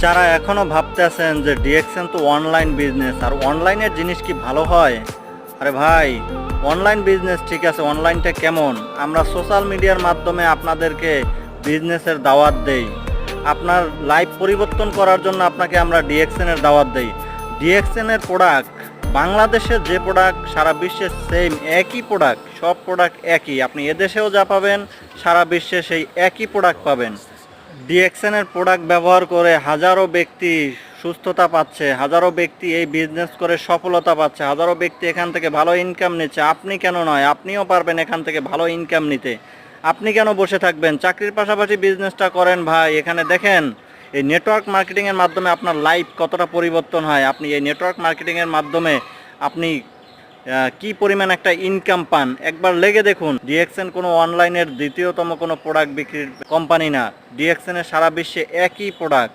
যারা এখনো ভাবতেছেন যে ডিএক্সএন তো অনলাইন বিজনেস, আর অনলাইনের জিনিস কি ভালো হয়? আরে ভাই, অনলাইন বিজনেস ঠিক আছে, অনলাইনটা কেমন? আমরা সোশ্যাল মিডিয়ার মাধ্যমে আপনাদেরকে বিজনেসের দাওয়াত দেই। আপনার লাইফ পরিবর্তন করার জন্য আপনাকে আমরা ডিএক্সএনের দাওয়াত দেই। ডিএক্সএনের প্রোডাক্ট, বাংলাদেশের যে প্রোডাক্ট সারা বিশ্বে সেম একই প্রোডাক্ট, সব প্রোডাক্ট একই। আপনি এদেশেও যা পাবেন সারা বিশ্বে সেই একই প্রোডাক্ট পাবেন। ডিএক্সএনের প্রোডাক্ট ব্যবহার করে হাজারো ব্যক্তি সুস্থতা পাচ্ছে, হাজারো ব্যক্তি এই বিজনেস করে সফলতা পাচ্ছে, হাজারো ব্যক্তি এখান থেকে ভালো ইনকাম নিচ্ছে। আপনি কেন নয়? আপনিও পারবেন এখান থেকে ভালো ইনকাম নিতে। আপনি কেন বসে থাকবেন? চাকরির পাশাপাশি বিজনেসটা করেন ভাই। এখানে দেখেন এই নেটওয়ার্ক মার্কেটিংয়ের মাধ্যমে আপনার লাইফ কতটা পরিবর্তন হয়। আপনি এই নেটওয়ার্ক মার্কেটিংয়ের মাধ্যমে আপনি কি পরিমাণ একটা ইনকাম পান একবার লেগে দেখুন। ডিএক্সএন কোনো অনলাইনের দ্বিতীয়তম কোনো প্রোডাক্ট বিক্রির কোম্পানি না। ডিএক্সএনের সারা বিশ্বে একই প্রোডাক্ট।